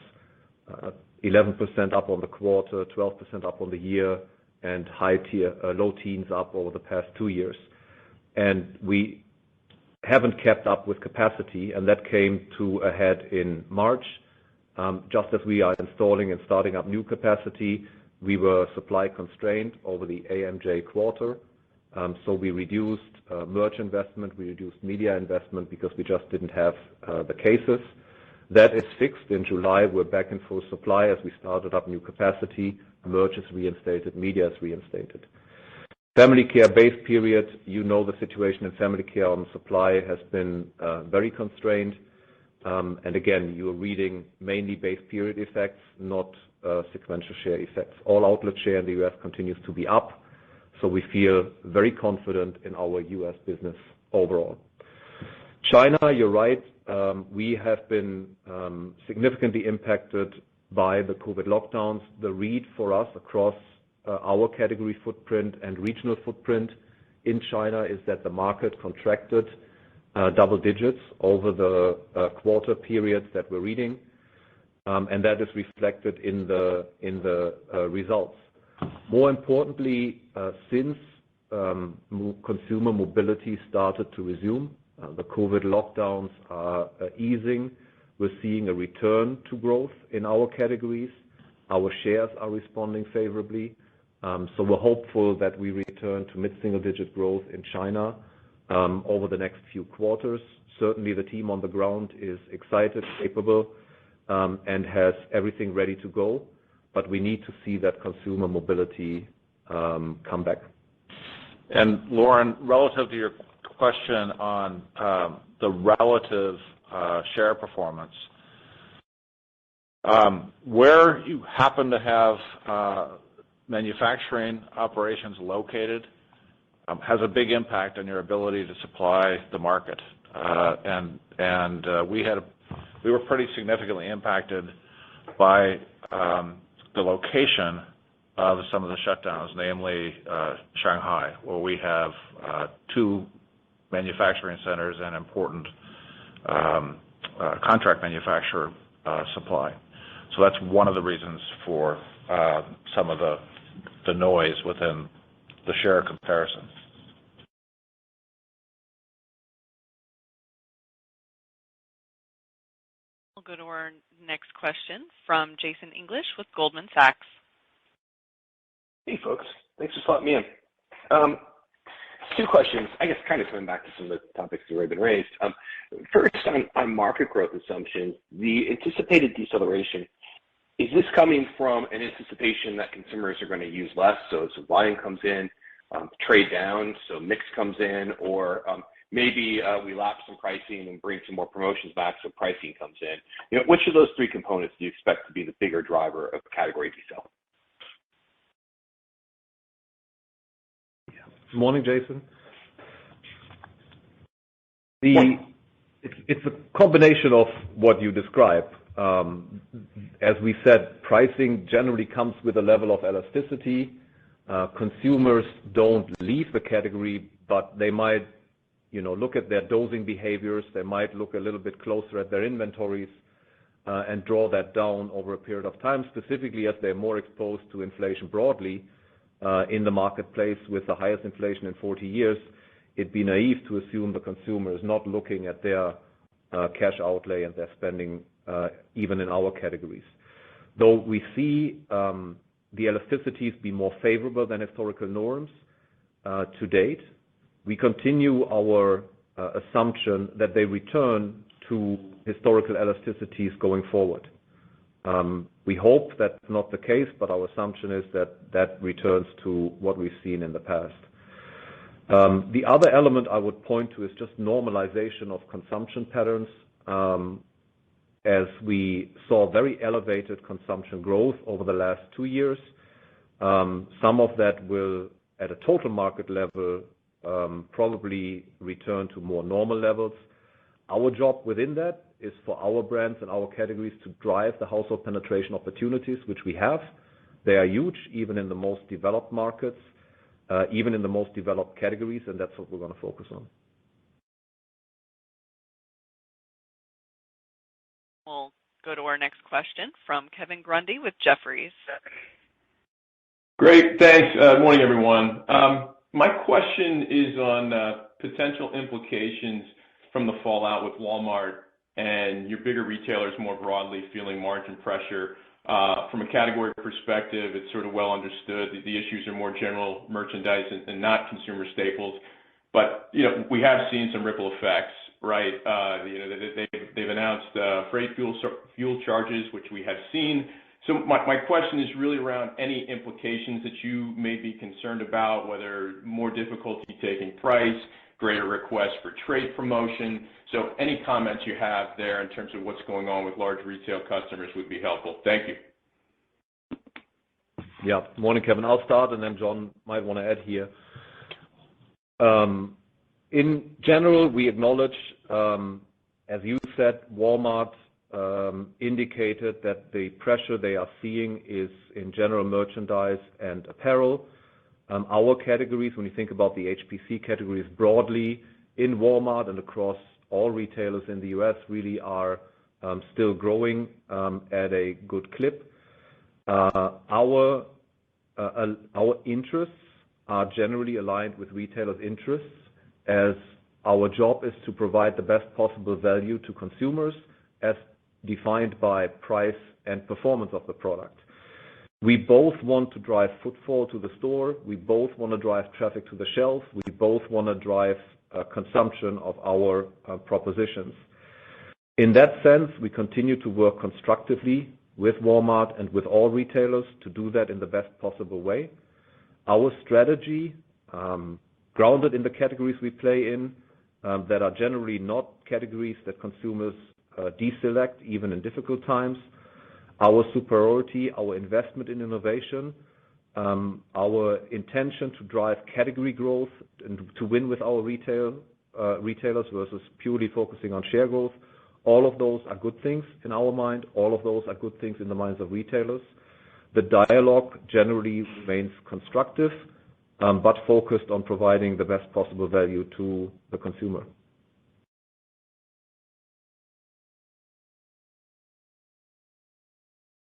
11% up on the quarter, 12% up on the year, and low teens up over the past 2 years. And we haven't kept up with capacity, and that came to a head in March. Just as we are installing and starting up new capacity, we were supply constrained over the AMJ quarter. So we reduced merch investment, we reduced media investment because we just didn't have the cases. That is fixed. In July, we're back in full supply as we started up new capacity. Merch is reinstated, media is reinstated. Family Care base period, you know the situation in Family Care on supply has been very constrained. And again, you're reading mainly base period effects, not sequential share effects. All outlet share in the U.S. continues to be up, so we feel very confident in our U.S. business overall. China, you're right. We have been significantly impacted by the COVID lockdowns. The read for us across our category footprint and regional footprint in China is that the market contracted double digits over the quarter periods that we're reading, and that is reflected in the results. More importantly, since consumer mobility started to resume, the COVID lockdowns are easing. We're seeing a return to growth in our categories. Our shares are responding favorably. So we're hopeful that we return to mid-single-digit growth in China over the next few quarters. Certainly, the team on the ground is excited, capable, and has everything ready to go. But we need to see that consumer mobility come back. And Lauren, relative to your question on the relative share performance, where you happen to have manufacturing operations located has a big impact on your ability to supply the market. We were pretty significantly impacted by the location of some of the shutdowns, namely Shanghai, where we have two manufacturing centers and important contract manufacturer supply. So that's one of the reasons for some of the noise within the share comparison. We'll go to our next question from Jason English with Goldman Sachs. Hey, folks. Thanks for slotting me in. Two questions, I guess kind of coming back to some of the topics that have already been raised. First, on market growth assumptions, the anticipated deceleration, is this coming from an anticipation that consumers are going to use less, so volume comes in, trade down, so mix comes in, or maybe we lap some pricing and bring some more promotions back, so pricing comes in? You know, which of those three components do you expect to be the bigger driver of category decel? Good morning, Jason. It's a combination of what you described. As we said, pricing generally comes with a level of elasticity. Consumers don't leave the category, but they might, look at their dosing behaviors. They might look a little bit closer at their inventories and draw that down over a period of time, specifically as they're more exposed to inflation broadly in the marketplace with the highest inflation in 40 years. It'd be naive to assume the consumer is not looking at their cash outlay and their spending, even in our categories. Though we see the elasticities be more favorable than historical norms to date, we continue our assumption that they return to historical elasticities going forward. We hope that's not the case, but our assumption is that returns to what we've seen in the past. The other element I would point to is just normalization of consumption patterns. As we saw very elevated consumption growth over the last 2 years, some of that will, at a total market level, probably return to more normal levels. Our job within that is for our brands and our categories to drive the household penetration opportunities, which we have. They are huge, even in the most developed markets, even in the most developed categories, and that's what we're going to focus on. We'll go to our next question from Kevin Grundy with Jefferies. Great, thanks. Morning, everyone. My question is on potential implications from the fallout with Walmart and your bigger retailers more broadly feeling margin pressure. From a category perspective, it's sort of well understood that the issues are more general merchandise and not consumer staples. But we have seen some ripple effects, right? They've announced freight fuel charges, which we have seen. So my question is really around any implications that you may be concerned about, whether more difficulty taking price, greater requests for trade promotion. So any comments you have there in terms of what's going on with large retail customers would be helpful. Thank you. Yeah. Morning, Kevin. I'll start, and then John might want to add here. In general, we acknowledge, as you said, Walmart indicated that the pressure they are seeing is in general merchandise and apparel. Our categories, when you think about the HPC categories broadly in Walmart and across all retailers in the U.S., really are still growing at a good clip. Our interests are generally aligned with retailers' interests, as our job is to provide the best possible value to consumers as defined by price and performance of the product. We both want to drive footfall to the store. We both want to drive traffic to the shelf. We both want to drive consumption of our propositions. In that sense, we continue to work constructively with Walmart and with all retailers to do that in the best possible way. Our strategy, grounded in the categories we play in, that are generally not categories that consumers deselect even in difficult times. Our superiority, our investment in innovation, our intention to drive category growth and to win with our retailers versus purely focusing on share growth. All of those are good things in our mind. All of those are good things in the minds of retailers. The dialogue generally remains constructive, but focused on providing the best possible value to the consumer.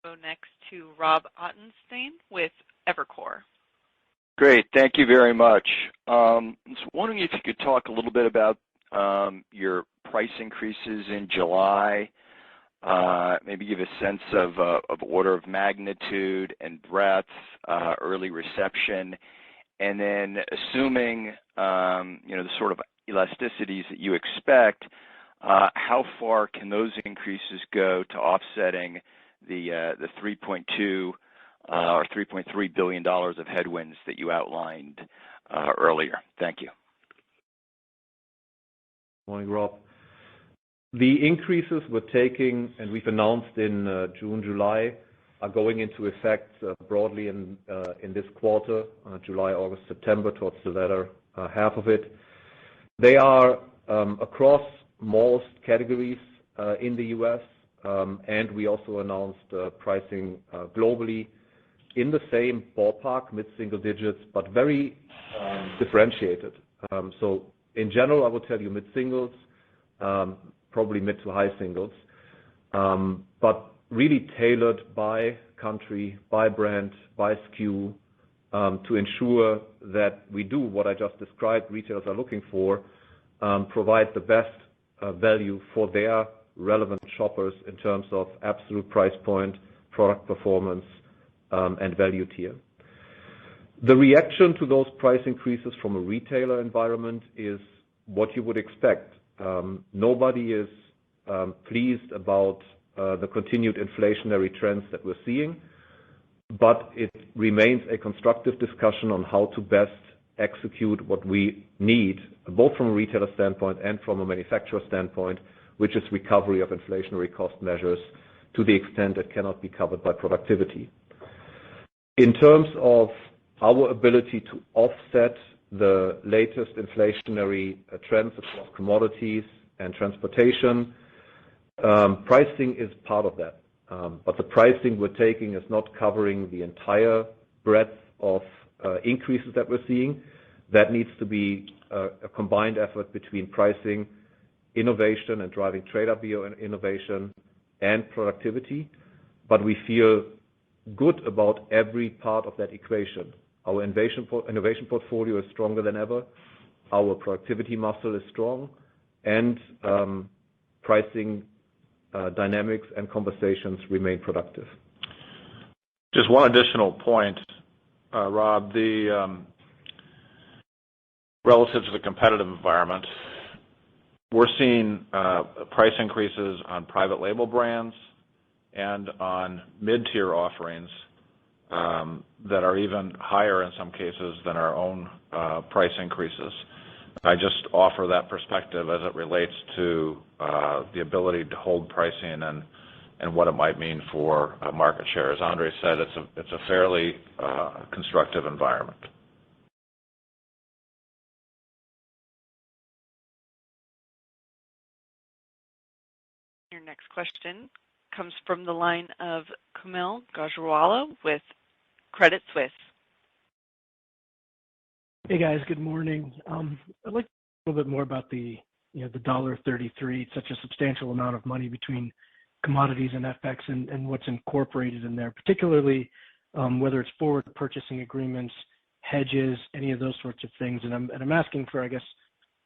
Go next to Rob Ottenstein with Evercore. Great. Thank you very much. I was wondering if you could talk a little bit about your price increases in July, maybe give a sense of order of magnitude and breadth, early reception, and then assuming the sort of elasticities that you expect, how far can those increases go to offsetting the 3.2 or $3.3 billion of headwinds that you outlined earlier? Thank you. Morning, Rob. The increases we're taking, and we've announced in June, July, are going into effect broadly in this quarter, July, August, September, towards the latter half of it. They are across most categories in the U.S., and we also announced pricing globally in the same ballpark, mid-single digits, but very differentiated. So in general, I would tell you mid-singles, probably mid to high singles, but really tailored by country, by brand, by SKU, to ensure that we do what I just described retailers are looking for, provide the best value for their relevant shoppers in terms of absolute price point, product performance, and value tier. The reaction to those price increases from a retailer environment is what you would expect. Nobody is pleased about the continued inflationary trends that we're seeing, but it remains a constructive discussion on how to best execute what we need, both from a retailer standpoint and from a manufacturer standpoint, which is recovery of inflationary cost measures to the extent it cannot be covered by productivity. In terms of our ability to offset the latest inflationary trends across commodities and transportation, pricing is part of that. But the pricing we're taking is not covering the entire breadth of increases that we're seeing. That needs to be a combined effort between pricing, innovation, and driving trade-up innovation and productivity. But we feel good about every part of that equation. Our innovation portfolio is stronger than ever. Our productivity muscle is strong, and pricing dynamics and conversations remain productive. Just one additional point, Rob. Relative to the competitive environment, we're seeing price increases on private label brands and on mid-tier offerings that are even higher in some cases than our own price increases. I just offer that perspective as it relates to the ability to hold pricing and what it might mean for market share. As Andre said, it's a fairly constructive environment. Your next question comes from the line of Kaumil Gajrawala with Credit Suisse. Hey guys, good morning. I'd like to talk a little bit more about the $1.33. It's such a substantial amount of money between commodities and FX and what's incorporated in there, particularly whether it's forward purchasing agreements, hedges, any of those sorts of things. And I'm asking for, I guess,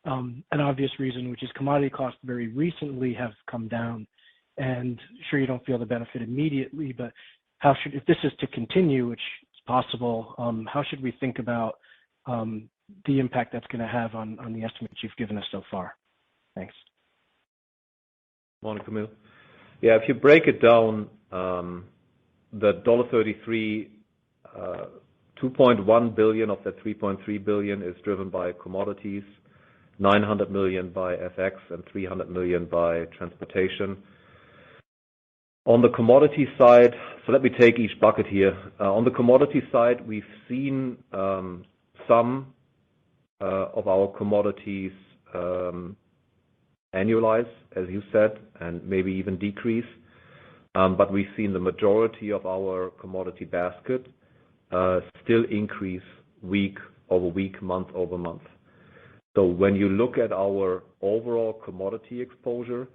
an obvious reason, which is commodity costs very recently have come down. And sure, you don't feel the benefit immediately, but if this is to continue, which is possible, how should we think about the impact that's going to have on the estimates you've given us so far? Thanks. Morning, Kaumil. Yeah, if you break it down, the $1.33, $2.1 billion of that $3.3 billion is driven by commodities, $900 million by FX, and $300 million by transportation. On the commodity side, so let me take each bucket here. On the commodity side, we've seen some of our commodities annualize, as you said, and maybe even decrease. But we've seen the majority of our commodity basket still increase week over week, month over month. So when you look at our overall commodity exposure,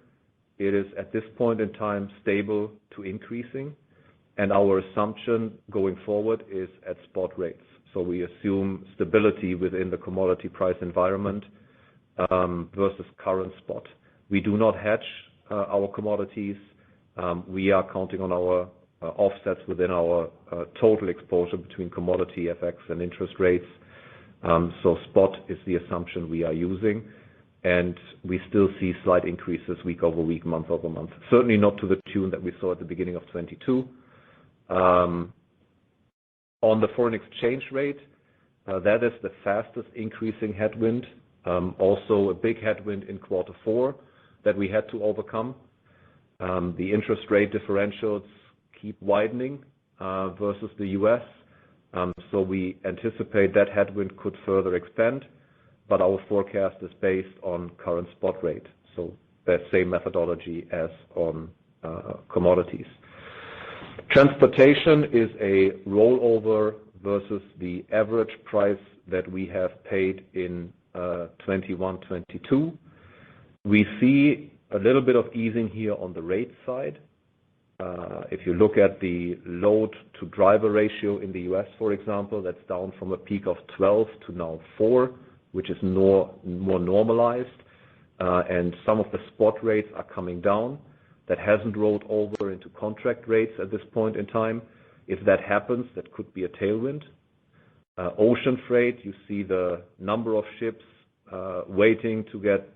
it is at this point in time stable to increasing, and our assumption going forward is at spot rates. So we assume stability within the commodity price environment versus current spot. We do not hedge our commodities. We are counting on our offsets within our total exposure between commodity, FX, and interest rates. So spot is the assumption we are using, and we still see slight increases week over week, month over month. Certainly not to the tune that we saw at the beginning of 22. On the foreign exchange rate, that is the fastest increasing headwind. Also a big headwind in quarter four that we had to overcome. The interest rate differentials keep widening versus the U.S. So we anticipate that headwind could further expand, but our forecast is based on current spot rate. So that same methodology as on commodities. Transportation is a rollover versus the average price that we have paid in 21-22. We see a little bit of easing here on the rate side. If you look at the load to driver ratio in the U.S., for example, that's down from a peak of 12 to now 4, which is more normalized. And some of the spot rates are coming down. That hasn't rolled over into contract rates at this point in time. If that happens, that could be a tailwind. Ocean freight, you see the number of ships waiting to get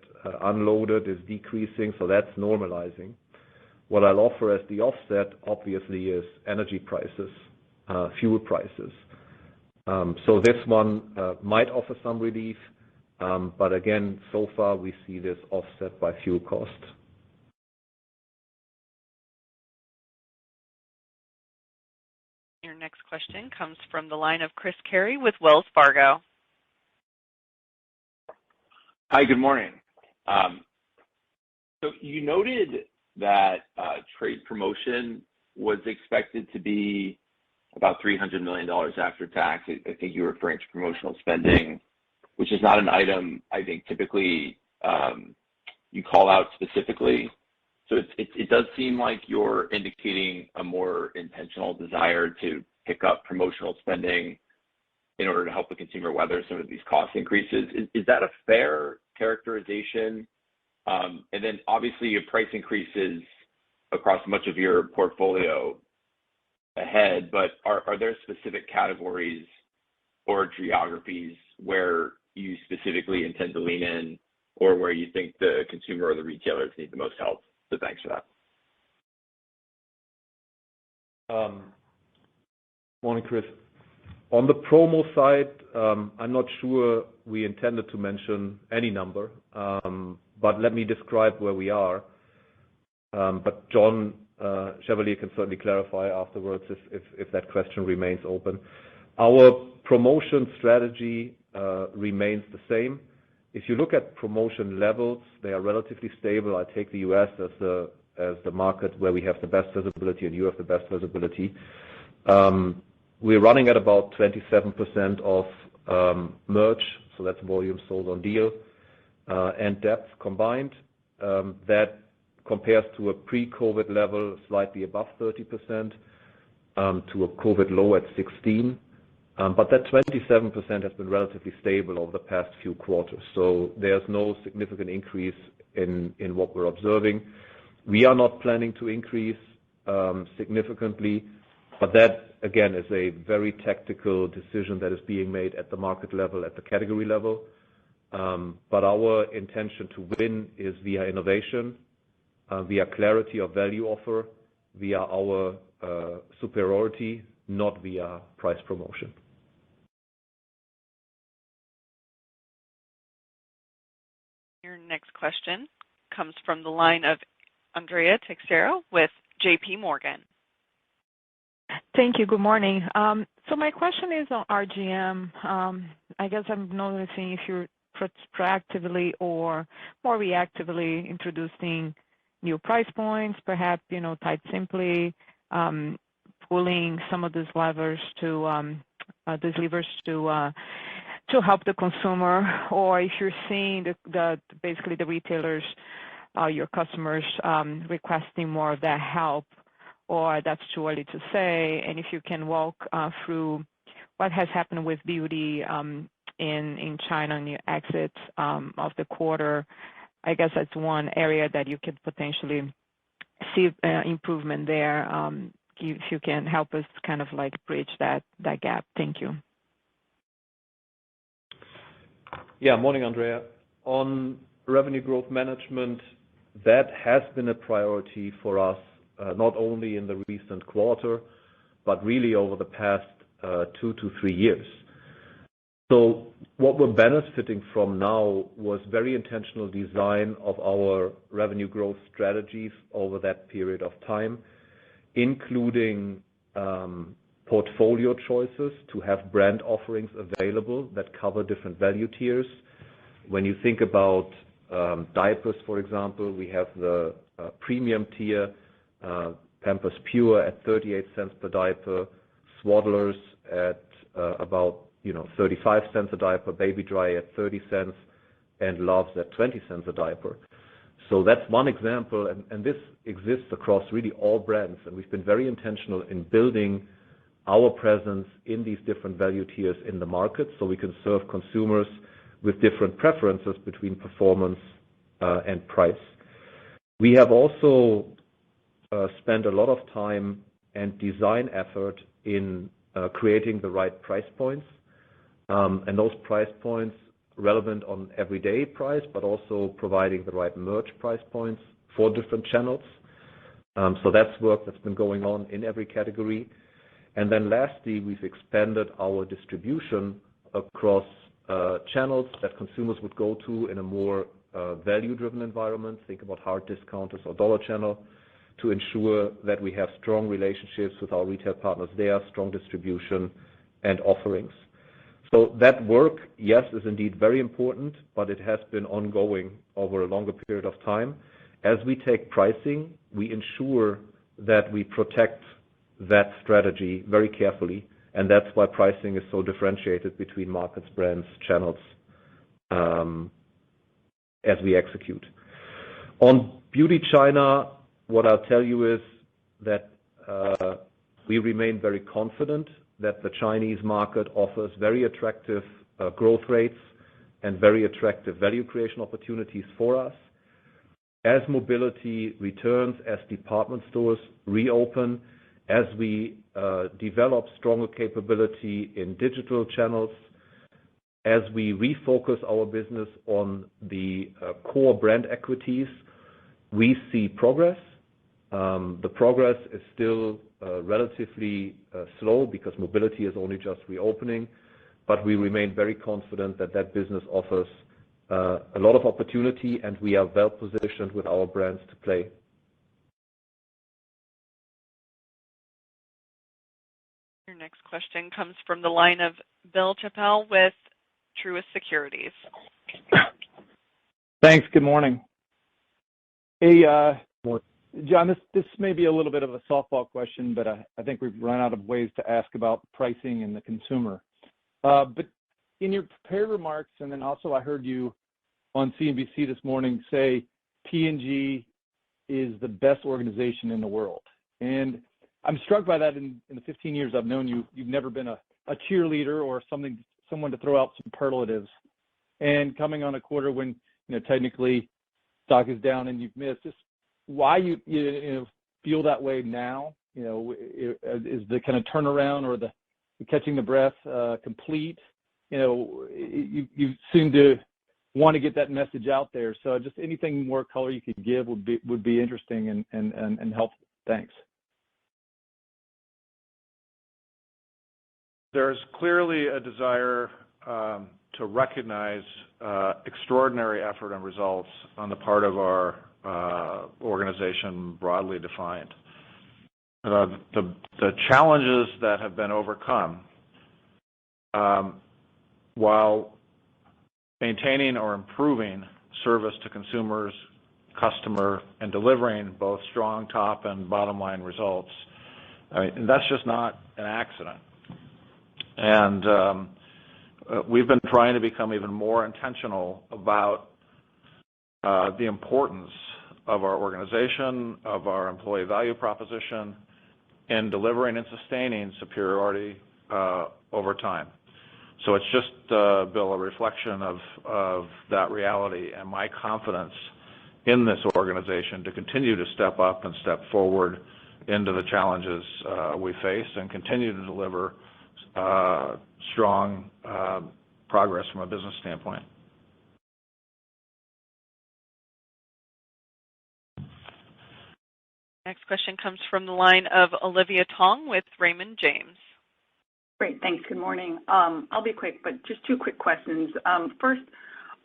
unloaded is decreasing, so that's normalizing. What I'll offer as the offset, obviously, is energy prices, fuel prices. So this one might offer some relief, but again, so far we see this offset by fuel cost. Your next question comes from the line of Chris Carey with Wells Fargo. Hi, good morning. So you noted that trade promotion was expected to be about $300 million after tax. I think you were referring to promotional spending, which is not an item I think typically you call out specifically. So it does seem like you're indicating a more intentional desire to pick up promotional spending in order to help the consumer weather some of these cost increases. Is that a fair characterization? And then obviously your price increases across much of your portfolio ahead, but are there specific categories or geographies where you specifically intend to lean in, or where you think the consumer or the retailers need the most help? So thanks for that. Morning, Chris. On the promo side, I'm not sure we intended to mention any number, but let me describe where we are. But John Chevalier can certainly clarify afterwards if that question remains open. Our promotion strategy remains the same. If you look at promotion levels, they are relatively stable. I take the U.S. as the market where we have the best visibility, and you have the best visibility. We're running at about 27% of merch, so that's volume sold on deal, and depth combined. That compares to a pre-COVID level slightly above 30%, to a COVID low at 16%. But that 27% has been relatively stable over the past few quarters. So there's no significant increase in what we're observing. We are not planning to increase significantly, but that, again, is a very tactical decision that is being made at the market level, at the category level. But our intention to win is via innovation, via clarity of value offer, via our superiority, not via price promotion. Your next question comes from the line of Andrea Teixeira with J.P. Morgan. Thank you. Good morning. So my question is on RGM. I guess I'm noticing if you're proactively or more reactively introducing new price points, perhaps, Tide Simply, pulling some of these levers to help the consumer, or if you're seeing basically the retailers, your customers, requesting more of that help, or that's too early to say. And if you can walk through what has happened with beauty in China and your exits of the quarter. I guess that's one area that you could potentially see improvement there. If you can help us kind of like bridge that gap. Thank you. Yeah, morning, Andrea. On revenue growth management, that has been a priority for us, not only in the recent quarter, but really over the past 2 to 3 years. So what we're benefiting from now was very intentional design of our revenue growth strategies over that period of time, including portfolio choices to have brand offerings available that cover different value tiers. When you think about diapers, for example, we have the premium tier, Pampers Pure at 38 cents per diaper, Swaddlers at about 35 cents a diaper, Baby Dry at 30 cents, and Luvs at 20 cents a diaper. So that's one example, and this exists across really all brands, and we've been very intentional in building our presence in these different value tiers in the market so we can serve consumers with different preferences between performance and price. We have also spent a lot of time and design effort in creating the right price points, and those price points relevant on everyday price, but also providing the right merch price points for different channels. So that's work that's been going on in every category. And then lastly, we've expanded our distribution across channels that consumers would go to in a more value-driven environment. Think about hard discounters or dollar channel to ensure that we have strong relationships with our retail partners there, strong distribution and offerings. So that work, yes, is indeed very important, but it has been ongoing over a longer period of time. As we take pricing, we ensure that we protect that strategy very carefully, and that's why pricing is so differentiated between markets, brands, channels, as we execute. On Beauty China, what I'll tell you is that we remain very confident that the Chinese market offers very attractive growth rates and very attractive value creation opportunities for us. As mobility returns, as department stores reopen, as we develop stronger capability in digital channels, as we refocus our business on the core brand equities, we see progress. The progress is still relatively slow because mobility is only just reopening, but we remain very confident that that business offers a lot of opportunity, and we are well positioned with our brands to play. Your next question comes from the line of Bill Chappell with Truist Securities. Thanks. Good morning. Hey, John, this may be a little bit of a softball question, but I think we've run out of ways to ask about pricing and the consumer. But in your prepared remarks, and then also I heard you on CNBC this morning say P&G is the best organization in the world. And I'm struck by that. In the 15 years I've known you, you've never been a cheerleader or someone to throw out superlatives. And coming on a quarter when technically stock is down and you've missed, just why you feel that way now? Is the kind of turnaround or the catching the breath complete? You seem to want to get that message out there. So just anything more color you could give would be interesting and helpful. Thanks. There's clearly a desire to recognize extraordinary effort and results on the part of our organization, broadly defined. The challenges that have been overcome, while maintaining or improving service to consumers, customer, and delivering both strong top and bottom line results, that's just not an accident. And we've been trying to become even more intentional about the importance of our organization, of our employee value proposition, in delivering and sustaining superiority over time. So it's just, Bill, a reflection of that reality and my confidence in this organization to continue to step up and step forward into the challenges we face and continue to deliver strong progress from a business standpoint. Next question comes from the line of Olivia Tong with Raymond James. Great, thanks. Good morning. I'll be quick, but just two quick questions. First,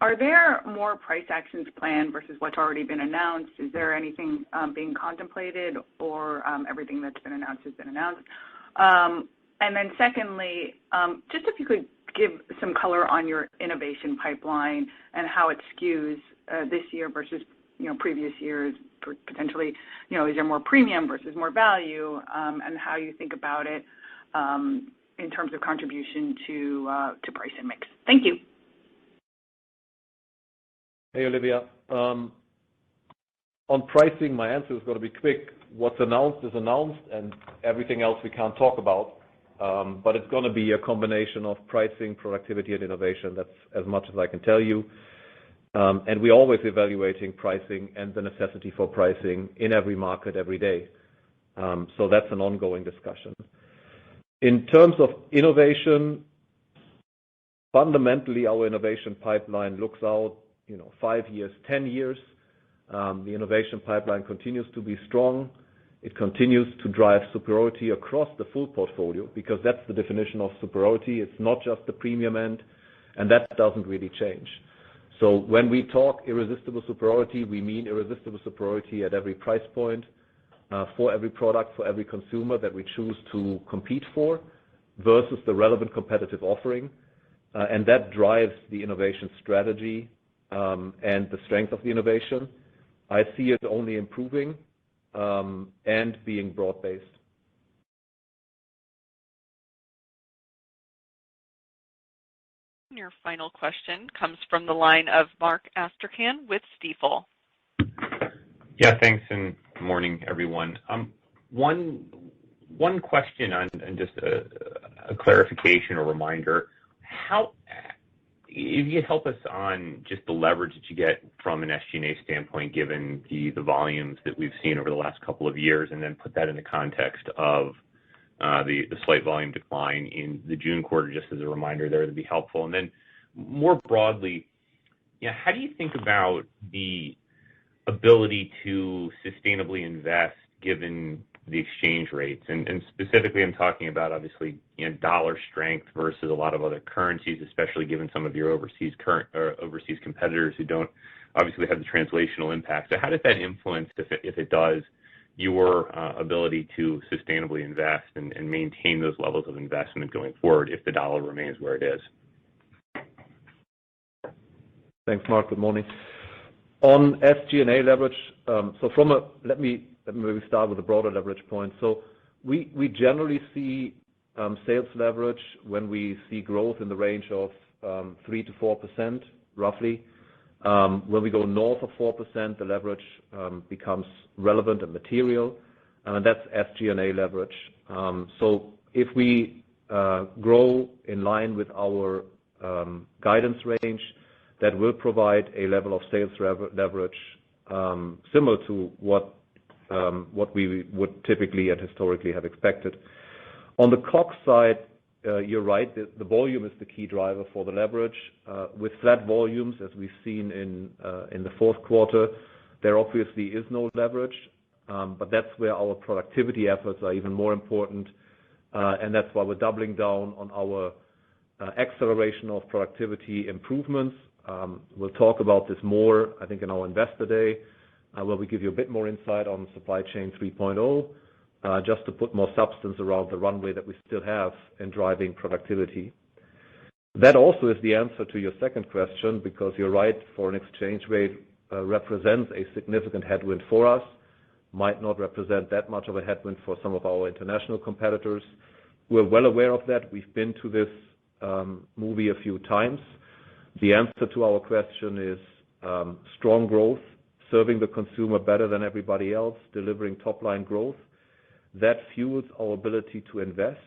are there more price actions planned versus what's already been announced? Is there anything being contemplated, or everything that's been announced has been announced? And then secondly, just if you could give some color on your innovation pipeline and how it skews this year versus previous years, potentially, is there more premium versus more value, and how you think about it in terms of contribution to price and mix. Thank you. Hey, Olivia. On pricing, my answer is going to be quick. What's announced is announced, and everything else we can't talk about. But it's going to be a combination of pricing, productivity, and innovation. That's as much as I can tell you. And we're always evaluating pricing and the necessity for pricing in every market every day. So that's an ongoing discussion. In terms of innovation, Fundamentally, our innovation pipeline looks out, 5 years, 10 years. The innovation pipeline continues to be strong. It continues to drive superiority across the full portfolio because that's the definition of superiority. It's not just the premium end, and that doesn't really change. So when we talk irresistible superiority, we mean irresistible superiority at every price point, for every product, for every consumer that we choose to compete for versus the relevant competitive offering. And that drives the innovation strategy and the strength of the innovation. I see it only improving and being broad-based. Your final question comes from the line of Mark Astrachan with Stifel. Yeah, thanks, and good morning, everyone. One question on just a clarification or reminder. If you could help us on just the leverage that you get from an SG&A standpoint, given the volumes that we've seen over the last couple of years, and then put that in the context of the slight volume decline in the June quarter, just as a reminder there, that'd be helpful. And then more broadly, how do you think about the ability to sustainably invest given the exchange rates? And specifically, I'm talking about, obviously, dollar strength versus a lot of other currencies, especially given some of your overseas competitors who don't obviously have the translational impact. So how does that influence, if it does, your ability to sustainably invest and maintain those levels of investment going forward if the dollar remains where it is? Thanks, Mark. Good morning. On SG&A leverage, let me maybe start with a broader leverage point. So we generally see sales leverage when we see growth in the range of 3 to 4%, roughly. When we go north of 4%, the leverage becomes relevant and material, and that's SG&A leverage. So if we grow in line with our guidance range, that will provide a level of sales leverage similar to what we would typically and historically have expected. On the COGS side, you're right, the volume is the key driver for the leverage. With flat volumes, as we've seen in the fourth quarter, there obviously is no leverage, but that's where our productivity efforts are even more important, and that's why we're doubling down on our acceleration of productivity improvements. We'll talk about this more, I think, in our Investor Day, where we give you a bit more insight on Supply Chain 3.0, just to put more substance around the runway that we still have in driving productivity. That also is the answer to your second question, because you're right, foreign exchange rate represents a significant headwind for us, might not represent that much of a headwind for some of our international competitors. We're well aware of that. We've been to this movie a few times. The answer to our question is strong growth, serving the consumer better than everybody else, delivering top-line growth. That fuels our ability to invest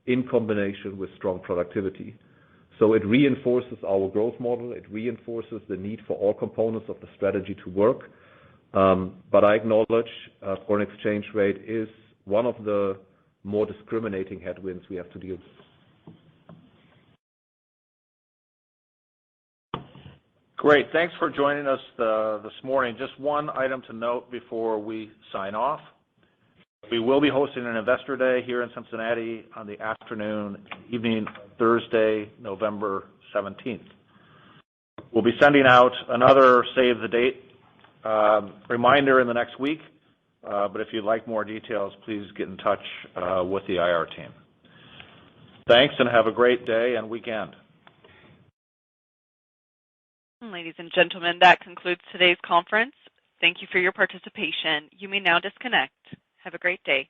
in combination with strong productivity. So it reinforces our growth model. It reinforces the need for all components of the strategy to work. But I acknowledge foreign exchange rate is one of the more discriminating headwinds we have to deal with. Great. Thanks for joining us this morning. Just one item to note before we sign off. We will be hosting an Investor Day here in Cincinnati on the afternoon and evening Thursday, November 17th. We'll be sending out another save the date reminder in the next week, but if you'd like more details, please get in touch with the IR team. Thanks, and have a great day and weekend. Ladies and gentlemen, that concludes today's conference. Thank you for your participation. You may now disconnect. Have a great day.